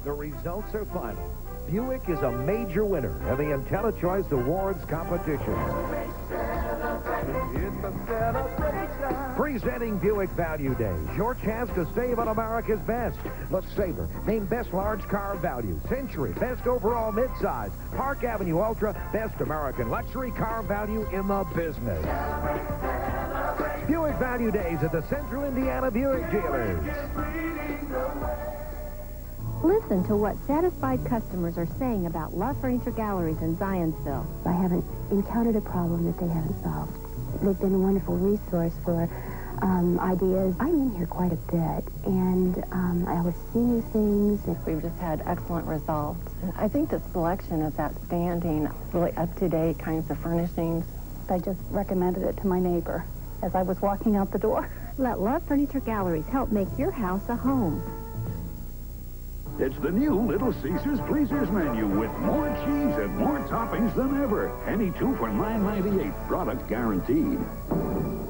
The results are final. Buick is a major winner in the IntelliChoice Awards competition. Presenting Buick Value Days, your chance to save on America's best. Let's savor. Name Best Large Car Value, Century, Best Overall Midsize, Park Avenue Ultra, Best American Luxury Car Value in the business. Buick Value Days at the Central Indiana Buick Dealers. Listen to what satisfied customers are saying about Love Furniture Galleries in Zionsville. I haven't encountered a problem that they haven't solved. They've been a wonderful resource for ideas. I'm in here quite a bit, and I always see new things. We've just had excellent results. I think the selection is outstanding, really up-to-date kinds of furnishings. I just recommended it to my neighbor as I was walking out the door. Let Love Furniture Galleries help make your house a home. It's the new Little Caesars Pleasers menu with more cheese and more toppings than ever. Any two for $9.98. Product guaranteed.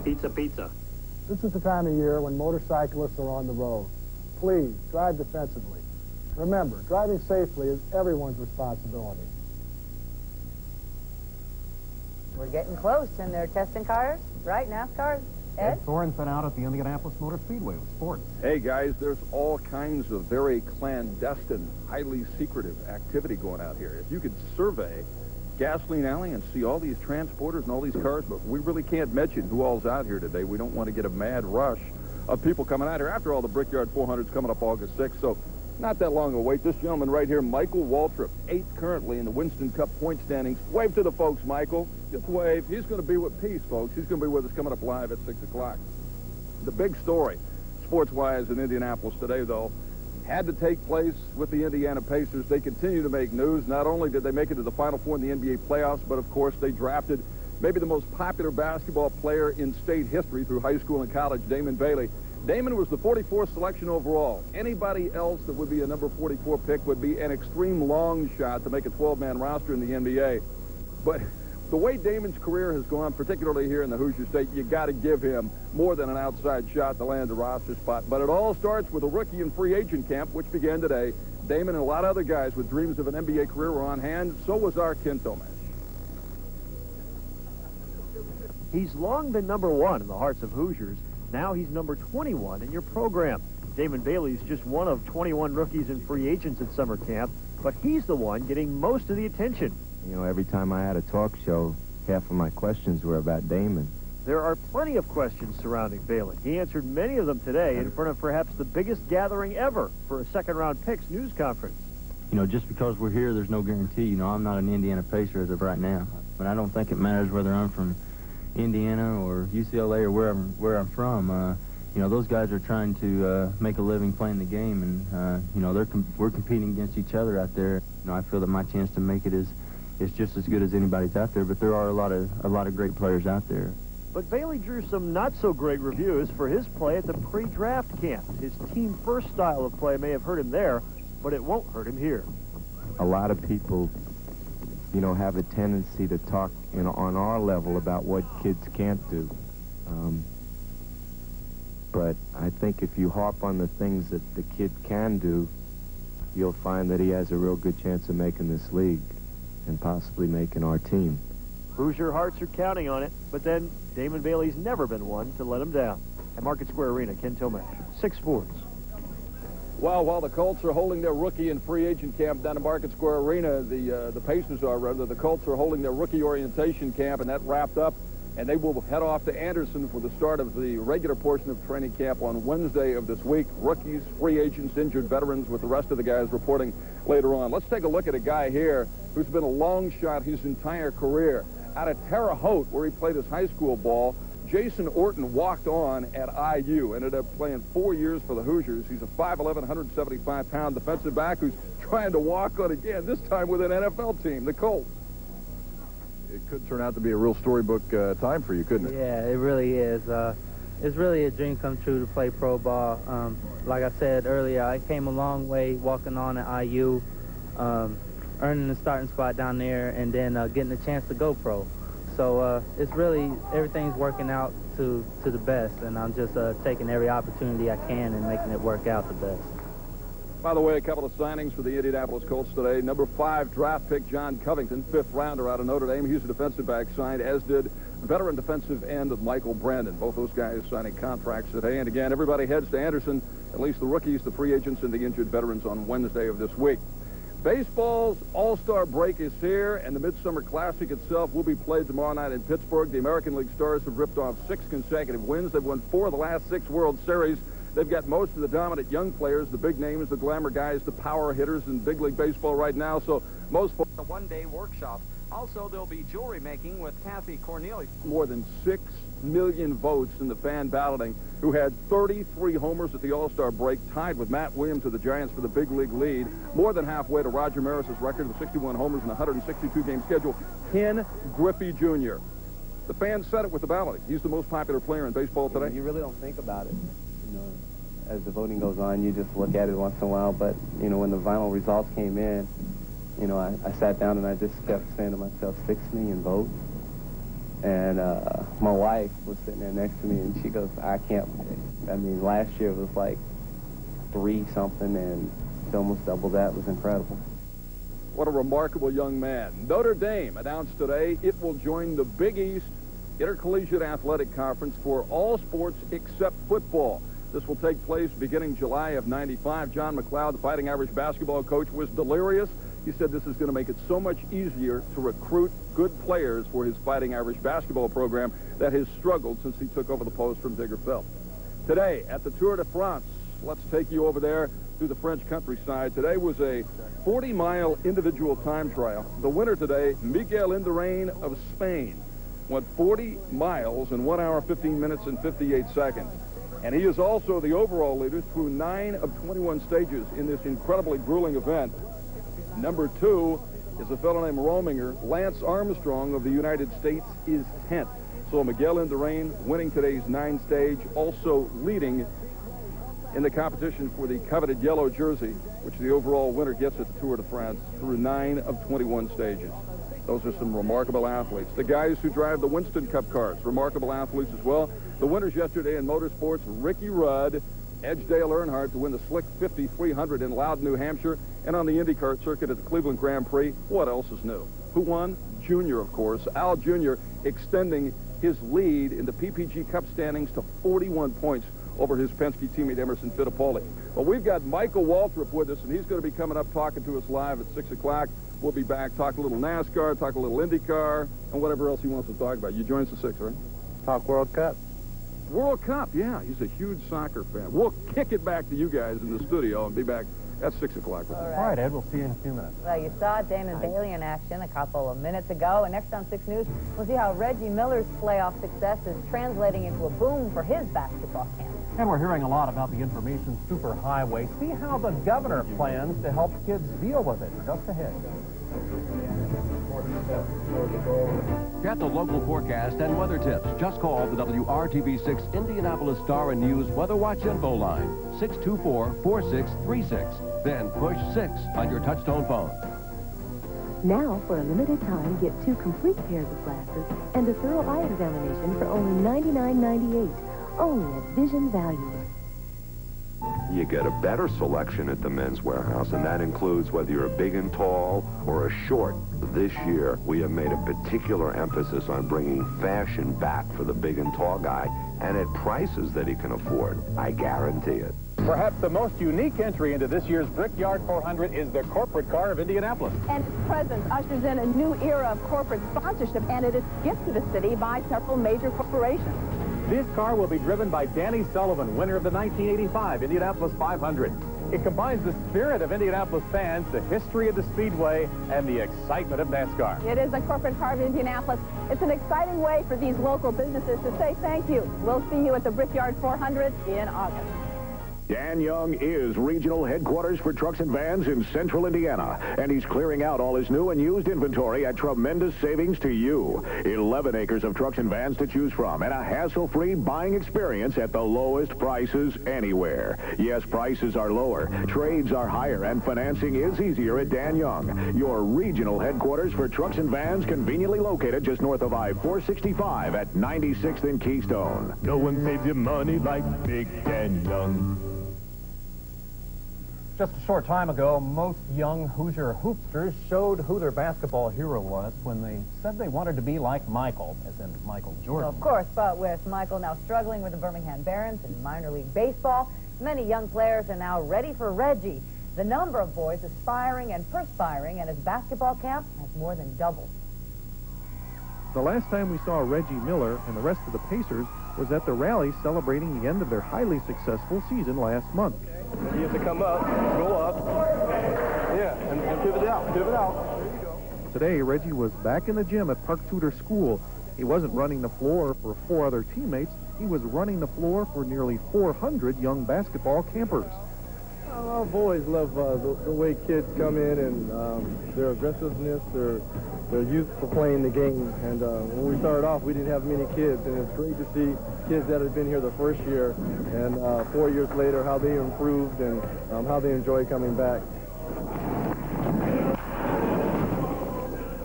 Pizza, pizza. This is the time of year when motorcyclists are on the road. Please, drive defensively. Remember, driving safely is everyone's responsibility. We're getting close, and they're testing cars, right? NASCAR? Ed? Thorne's been out at the Indianapolis Motor Speedway with sports. Hey, guys, there's all kinds of very clandestine, highly secretive activity going out here. If you could survey Gasoline Alley and see all these transporters and all these cars, but we really can't mention who all's out here today. We don't want to get a mad rush of people coming out here. After all, the Brickyard 400 is coming up August 6th, so not that long a wait. This gentleman right here, Michael Waltrip, 8th currently in the Winston Cup point standings. Wave to the folks, Michael. Just wave. He's going to be with Peace, folks. He's going to be with us coming up live at 6 o'clock. The big story, sports-wise, in Indianapolis today, though, had to take place with the Indiana Pacers. They continue to make news. Not only did they make it to the Final Four in the NBA playoffs, but, of course, they drafted maybe the most popular basketball player in state history through high school and college, Damon Bailey. Damon was the 44th selection overall. Anybody else that would be a number 44 pick would be an extreme long shot to make a 12-man roster in the NBA. But the way Damon's career has gone, particularly here in the Hoosier State, you got to give him more than an outside shot to land a roster spot. But it all starts with a rookie and free agent camp, which began today. Damon and a lot of other guys with dreams of an NBA career were on hand. So was our Kinto match. He's long been number one in the hearts of Hoosiers. Now he's number 21 in your program. Damon Bailey's just one of 21 rookies and free agents at summer camp, but he's the one getting most of the attention. You know, every time I had a talk show, half of my questions were about Damon. There are plenty of questions surrounding Bailey. He answered many of them today in front of perhaps the biggest gathering ever for a second-round picks news conference. You know, just because we're here, there's no guarantee. You know, I'm not an Indiana Pacer as of right now. But I don't think it matters whether I'm from Indiana or UCLA or where I'm from. You know, those guys are trying to make a living playing the game, and you know, we're competing against each other out there. You know, I feel that my chance to make it is just as good as anybody's out there, but there are a lot of great players out there. But Bailey drew some not-so-great reviews for his play at the pre-draft camp. His team-first style of play may have hurt him there, but it won't hurt him here. A lot of people, you know, have a tendency to talk, you know, on our level about what kids can't do. But I think if you harp on the things that the kid can do, you'll find that he has a real good chance of making this league and possibly making our team. Hoosier hearts are counting on it, but then Damon Bailey's never been one to let him down. At Market Square Arena, Ken Tomac, 6 Sports. Well, while the Colts are holding their rookie and free agent camp down at Market Square Arena, the Pacers are, rather, the Colts are holding their rookie orientation camp, and that wrapped up, and they will head off to Anderson for the start of the regular portion of training camp on Wednesday of this week. Rookies, free agents, injured veterans, with the rest of the guys reporting later on. Let's take a look at a guy here who's been a long shot his entire career. Out of Terre Haute, where he played his high school ball, Jason Orton walked on at IU, ended up playing 4 years for the Hoosiers. He's a 5'11", 175-pound defensive back who's trying to walk on again, this time with an NFL team, the Colts. It could turn out to be a real storybook time for you, couldn't it? Yeah, it really is. It's really a dream come true to play pro ball. Like I said earlier, I came a long way walking on at IU, earning the starting spot down there, and then getting a chance to go pro. So it's really, everything's working out to the best, and I'm just taking every opportunity I can and making it work out the best. By the way, a couple of signings for the Indianapolis Colts today. Number 5 draft pick John Covington, 5th rounder out of Notre Dame. He's a defensive back signed, as did veteran defensive end of Michael Brandon. Both those guys signing contracts today. And again, everybody heads to Anderson, at least the rookies, the free agents, and the injured veterans on Wednesday of this week. Baseball's All-Star break is here, and the Midsummer Classic itself will be played tomorrow night in Pittsburgh. The American League Stars have ripped off 6 consecutive wins. They've won 4 of the last 6 World Series. They've got most of the dominant young players, the big names, the glamour guys, the power hitters in big league baseball right now. So most for a one-day workshop. Also, there'll be jewelry making with Kathy Cornelius. More than 6 million votes in the fan balloting, who had 33 homers at the All-Star break, tied with Matt Williams of the Giants for the big league lead, more than halfway to Roger Maris's record of 61 homers in a 162-game schedule. Ken Griffey Jr. The fans said it with the balloting. He's the most popular player in baseball today. You really don't think about it. You know, as the voting goes on, you just look at it once in a while. But, you know, when the final results came in, you know, I sat down and I just kept saying to myself, 6 million votes. And my wife was sitting there next to me, and she goes, I can't. I mean, last year it was like 3-something, and to almost double that. It was incredible. What a remarkable young man. Notre Dame announced today it will join the Big East Intercollegiate Athletic Conference for all sports except football. This will take place beginning July of '95. John McLeod, the Fighting Irish basketball coach, was delirious. He said this is going to make it so much easier to recruit good players for his Fighting Irish basketball program that has struggled since he took over the post from Digger Phelps. Today at the Tour de France, let's take you over there through the French countryside. Today was a 40-mile individual time trial. The winner today, Miguel Indurain of Spain, went 40 miles in 1 hour, 15 minutes, and 58 seconds. And he is also the overall leader through 9 of 21 stages in this incredibly grueling event. Number 2 is a fellow named Rominger. Lance Armstrong of the United States is 10th. So Miguel Indurain winning today's 9 stage, also leading in the competition for the coveted yellow jersey, which the overall winner gets at the Tour de France through 9 of 21 stages. Those are some remarkable athletes. The guys who drive the Winston Cup cars, remarkable athletes as well. The winners yesterday in motorsports, Ricky Rudd, Edgedale Earnhardt to win the Slick 5300 in Loudon, New Hampshire, and on the IndyCar circuit at the Cleveland Grand Prix. What else is new? Who won? Junior, of course. Al Jr. extending his lead in the PPG Cup standings to 41 points over his Penske teammate Emerson Fittipaldi. Well, we've got Michael Waltrip with us, and he's going to be coming up talking to us live at 6 o'clock. We'll be back, talk a little NASCAR, talk a little IndyCar, and whatever else he wants to talk about. You join us at 6, right? Talk World Cup. World Cup, yeah. He's a huge soccer fan. We'll kick it back to you guys in the studio and be back at 6 o'clock. All right, Ed, we'll see you in a few minutes. Well, you saw Damon Bailey in action a couple of minutes ago, and next on 6 News, we'll see how Reggie Miller's playoff success is translating into a boom for his basketball camp. And we're hearing a lot about the Information Superhighway. See how the governor plans to help kids deal with it. Just ahead. Get the local forecast and weather tips. Just call the WRTV6 Indianapolis Star and News Weather Watch info line, 624-4636. Then push 6 on your touchtone phone. Now, for a limited time, get 2 complete pairs of glasses and a thorough eye examination for only $99.98. Only at Vision Value. You get a better selection at the Men's Warehouse, and that includes whether you're a big and tall or a short. This year, we have made a particular emphasis on bringing fashion back for the big and tall guy, and at prices that he can afford. I guarantee it. Perhaps the most unique entry into this year's Brickyard 400 is the corporate car of Indianapolis. And its presence ushers in a new era of corporate sponsorship, and it is gifted to the city by several major corporations. This car will be driven by Danny Sullivan, winner of the 1985 Indianapolis 500. It combines the spirit of Indianapolis fans, the history of the Speedway, and the excitement of NASCAR. It is a corporate car of Indianapolis. It's an exciting way for these local businesses to say thank you. We'll see you at the Brickyard 400 in August. Dan Young is regional headquarters for trucks and vans in central Indiana, and he's clearing out all his new and used inventory at tremendous savings to you. 11 acres of trucks and vans to choose from, and a hassle-free buying experience at the lowest prices anywhere. Yes, prices are lower, trades are higher, and financing is easier at Dan Young, your regional headquarters for trucks and vans, conveniently located just north of I-465 at 96th and Keystone. No one saves you money like Big Dan Young. Just a short time ago, most young Hoosier hoopsters showed who their basketball hero was when they said they wanted to be like Michael, as in Michael Jordan. Well, of course, but with Michael now struggling with the Birmingham Barons in minor league baseball, many young players are now ready for Reggie. The number of boys aspiring and perspiring at his basketball camp has more than doubled. The last time we saw Reggie Miller and the rest of the Pacers was at the rally celebrating the end of their highly successful season last month. You have to come up, go up, yeah, and pivot out, pivot out. There you go. Today, Reggie was back in the gym at Park Tudor School. He wasn't running the floor for 4 other teammates. He was running the floor for nearly 400 young basketball campers. I've always loved the way kids come in and their aggressiveness, their youth for playing the game. And when we started off, we didn't have many kids, and it's great to see kids that had been here the first year and 4 years later how they improved and how they enjoy coming back.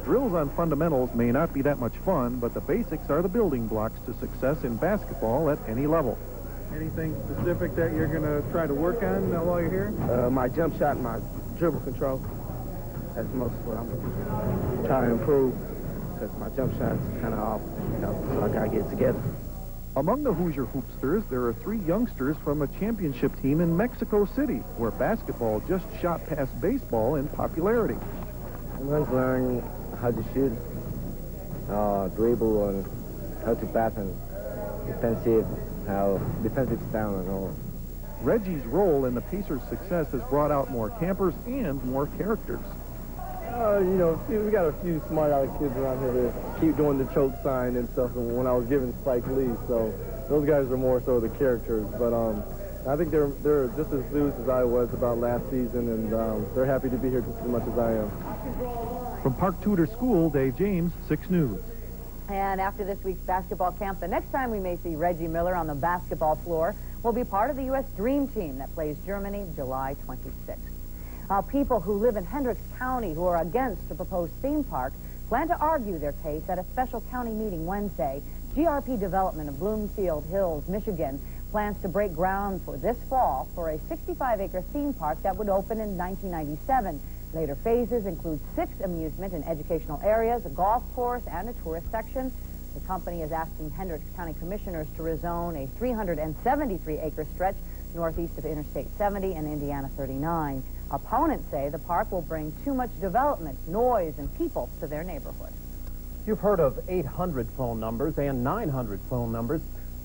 Drills on fundamentals may not be that much fun, but the basics are the building blocks to success in basketball at any level. Anything specific that you're going to try to work on while you're here? My jump shot and my dribble control. That's most of what I'm trying to improve, because my jump shot's kind of off, so I got to get it together. Among the Hoosier hoopsters, there are 3 youngsters from a championship team in Mexico City, where basketball just shot past baseball in popularity. I'm going to learn how to shoot, dribble, and how to pass, and defensive style and all. Reggie's role in the Pacers' success has brought out more campers and more characters. You know, we got a few smart-aleck kids around here that keep doing the choke sign and stuff when I was giving Spike Lee, so those guys are more so the characters. But I think they're just as enthused as I was about last season, and they're happy to be here just as much as I am. From Park Tudor School, Dave James, 6 News. And after this week's basketball camp, the next time we may see Reggie Miller on the basketball floor will be part of the U.S. Dream Team that plays Germany July 26th. People who live in Hendricks County who are against the proposed theme park plan to argue their case at a special county meeting Wednesday. GRP Development of Bloomfield Hills, Michigan, plans to break ground for this fall for a 65-acre theme park that would open in 1997. Later phases include 6 amusement and educational areas, a golf course, and a tourist section. The company is asking Hendricks County commissioners to rezone a 373-acre stretch northeast of Interstate 70 and Indiana 39. Opponents say the park will bring too much development, noise, and people to their neighborhood. You've heard of 800 phone numbers and 900 phone numbers.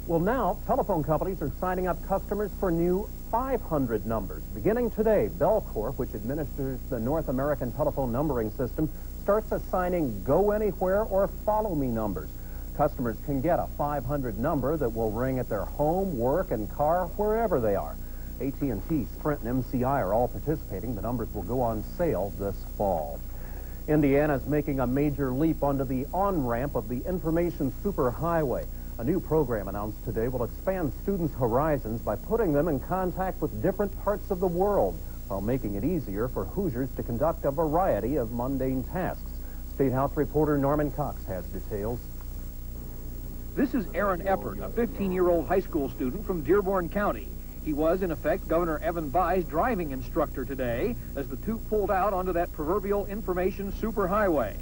Well, now telephone companies are signing up customers for new 500 numbers. Beginning today, Bellcorp, which administers the North American telephone numbering system, starts assigning Go Anywhere or Follow Me numbers. Customers can get a 500 number that will ring at their home, work, and car, wherever they are. AT&T, Sprint, and MCI are all participating. The numbers will go on sale this fall. Indiana's making a major leap onto the on-ramp of the Information Superhighway. A new program announced today will expand students' horizons by putting them in contact with different parts of the world while making it easier for Hoosiers to conduct a variety of mundane tasks. State House reporter Norman Cox has details. This is Aaron Eppert, a 15-year-old high school student from Dearborn County. He was, in effect, Governor Evan Bayh's driving instructor today as the two pulled out onto that proverbial Information Superhighway.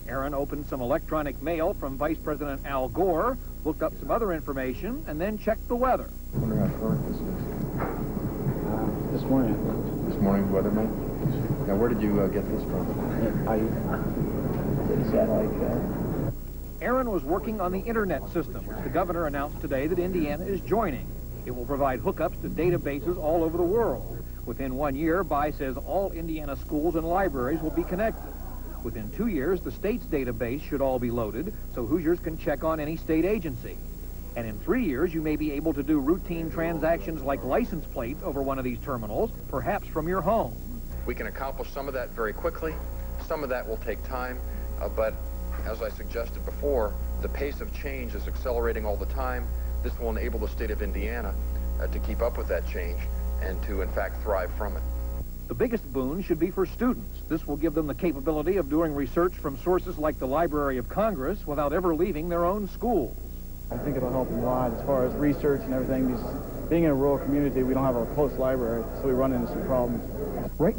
Aaron opened some electronic mail from Vice President Al Gore, looked up some other information, and then checked the weather. I wonder how far this is. This morning. This morning's weatherman? Now, where did you get this from? Satellite. Aaron was working on the Internet system, which the governor announced today that Indiana is joining. It will provide hookups to databases all over the world. Within 1 year, Bayh says all Indiana schools and libraries will be connected. Within 2 years, the state's database should all be loaded, so Hoosiers can check on any state agency. And in 3 years, you may be able to do routine transactions like license plates over one of these terminals, perhaps from your home. We can accomplish some of that very quickly. Some of that will take time, but as I suggested before, the pace of change is accelerating all the time. This will enable the state of Indiana to keep up with that change and to, in fact, thrive from it. The biggest boon should be for students. This will give them the capability of doing research from sources like the Library of Congress without ever leaving their own schools. I think it'll help them a lot as far as research and everything. These being in a rural community, we don't have a close library, so we run into some problems. Right now,